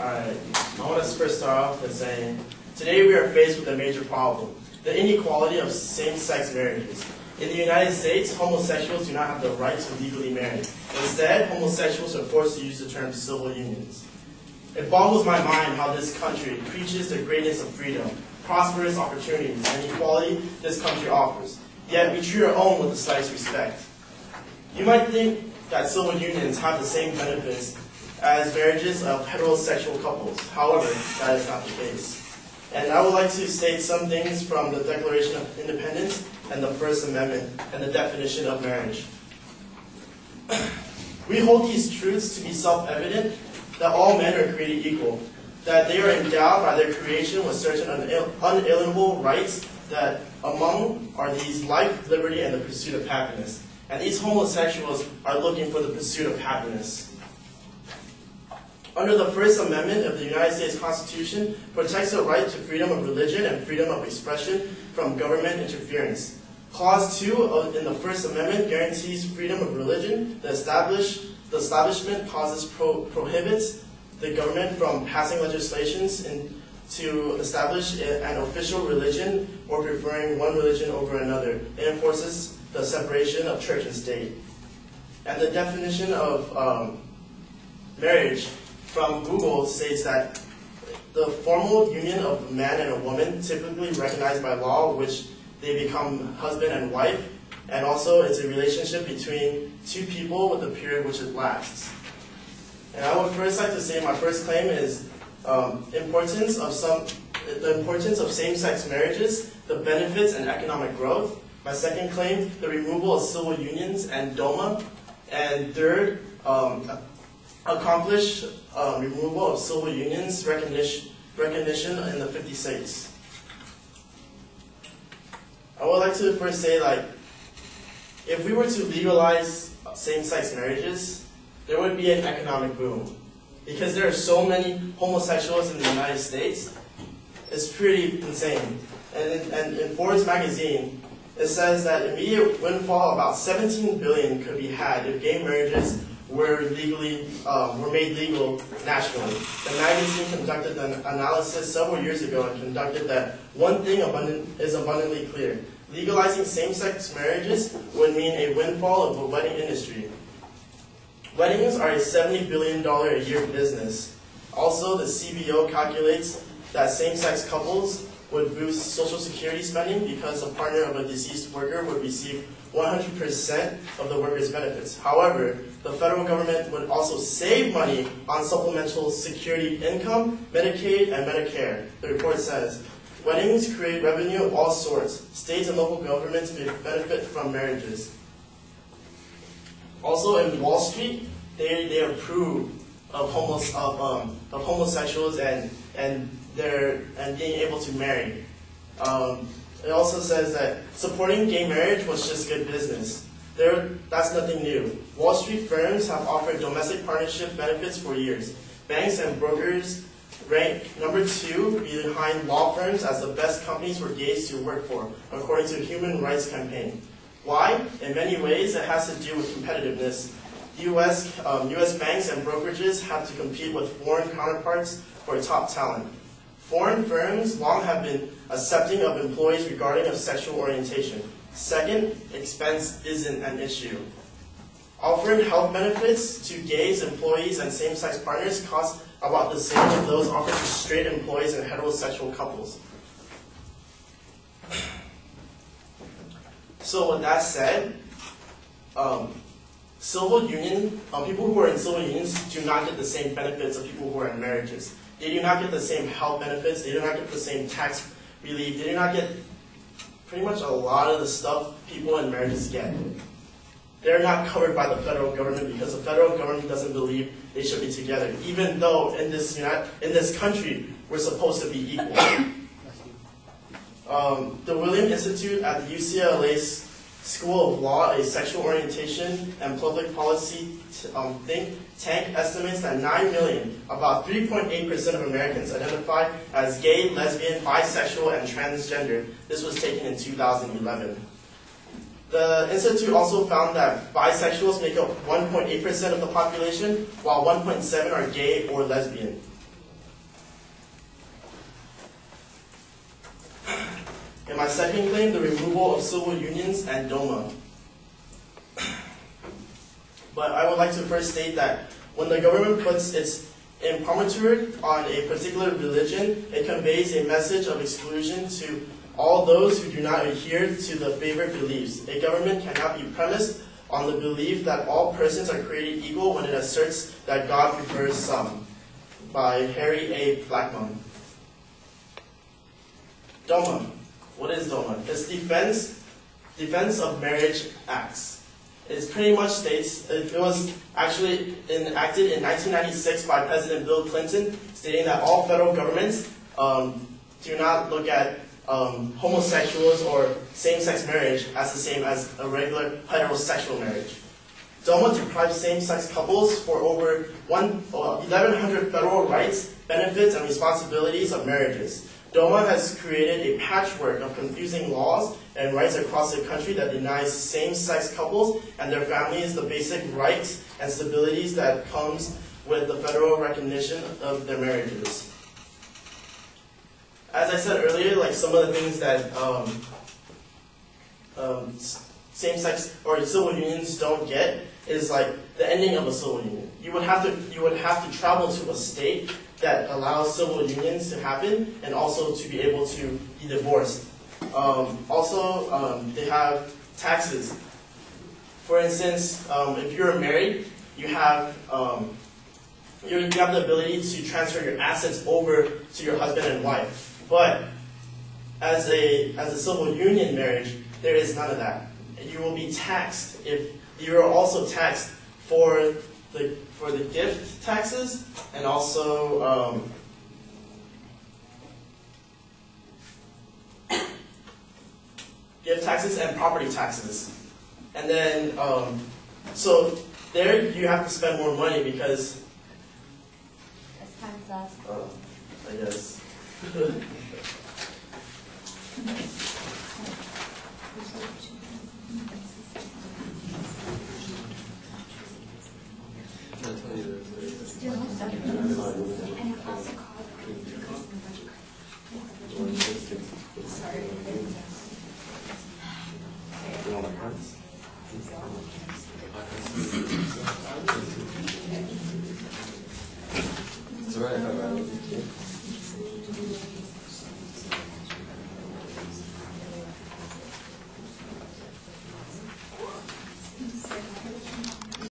Alright, I want to first start off with saying, today we are faced with a major problem, the inequality of same-sex marriages. In the United States, homosexuals do not have the right to legally marry. Instead, homosexuals are forced to use the term civil unions. It boggles my mind how this country preaches the greatness of freedom, prosperous opportunities, and equality this country offers, yet we treat our own with the slightest respect. You might think that civil unions have the same benefits as marriages of heterosexual couples. However, that is not the case. And I would like to state some things from the Declaration of Independence and the First Amendment and the definition of marriage. We hold these truths to be self-evident, that all men are created equal, that they are endowed by their creation with certain unalienable rights, that among are these life, liberty, and the pursuit of happiness. And these homosexuals are looking for the pursuit of happiness. Under the First Amendment of the United States Constitution, protects the right to freedom of religion and freedom of expression from government interference. Clause 2 in the First Amendment guarantees freedom of religion. The establishment prohibits the government from passing legislations to establish an official religion or preferring one religion over another. It enforces the separation of church and state. And the definition of marriage from Google states that the formal union of a man and a woman, typically recognized by law, which they become husband and wife, and also it's a relationship between two people with a period which it lasts. And I would first like to say my first claim is the importance of same-sex marriages, the benefits and economic growth. My second claim, the removal of civil unions and DOMA. And third, accomplish removal of civil unions recognition in the 50 states. I would like to first say, if we were to legalize same-sex marriages, there would be an economic boom. Because there are so many homosexuals in the United States, it's pretty insane. And in Forbes magazine, it says that immediate windfall about $17 billion could be had if gay marriages were made legal nationally. The magazine conducted an analysis several years ago and concluded that one thing is abundantly clear. Legalizing same-sex marriages would mean a windfall of the wedding industry. Weddings are a $70 billion a year business. Also, the CBO calculates that same-sex couples would boost Social Security spending because a partner of a deceased worker would receive 100% of the worker's benefits. However, the federal government would also save money on supplemental security income, Medicaid, and Medicare. The report says, weddings create revenue of all sorts. States and local governments may benefit from marriages. Also in Wall Street, they approve of homosexuals and being able to marry. It also says that supporting gay marriage was just good business. That's nothing new. Wall Street firms have offered domestic partnership benefits for years. Banks and brokers rank number 2 behind law firms as the best companies for gays to work for, according to Human Rights Campaign. Why? In many ways, it has to do with competitiveness. U.S. banks and brokerages have to compete with foreign counterparts for top talent. Foreign firms long have been accepting of employees regarding of sexual orientation. Second, expense isn't an issue. Offering health benefits to gays, employees, and same-sex partners costs about the same as those offered to straight employees and heterosexual couples. So with that said, people who are in civil unions do not get the same benefits of people who are in marriages. They do not get the same health benefits, they do not get the same tax relief, they do not get pretty much a lot of the stuff people in marriages get. They're not covered by the federal government because the federal government doesn't believe they should be together, even though in this country we're supposed to be equal. The William Institute at the UCLA School of Law, a sexual orientation and public policy think tank, estimates that 9 million, about 3.8% of Americans identify as gay, lesbian, bisexual, and transgender. This was taken in 2011. The Institute also found that bisexuals make up 1.8% of the population, while 1.7% are gay or lesbian. In my second claim, the removal of civil unions and DOMA. But I would like to first state that when the government puts its imprimatur on a particular religion, it conveys a message of exclusion to all those who do not adhere to the favored beliefs. A government cannot be premised on the belief that all persons are created equal when it asserts that God prefers some. By Harry A. Blackmun. DOMA. What is DOMA? It's Defense of Marriage Acts. It pretty much states, it was actually enacted in 1996 by President Bill Clinton, stating that all federal governments do not look at homosexuals or same-sex marriage as the same as a regular heterosexual marriage. DOMA deprives same-sex couples for over 1,100 federal rights, benefits, and responsibilities of marriages. DOMA has created a patchwork of confusing laws and rights across the country that denies same-sex couples and their families the basic rights and stabilities that comes with the federal recognition of their marriages. As I said earlier, like some of the things that same-sex or civil unions don't get is like the ending of a civil union. You would have to travel to a state that allows civil unions to happen and also to be able to be divorced. They have taxes. For instance, if you're married, you have the ability to transfer your assets over to your husband and wife. But as a civil union marriage, there is none of that. You will be taxed. If you are also taxed for the gift taxes and also gift taxes and property taxes. And then so there you have to spend more money because time's up. I guess. Still, and it also called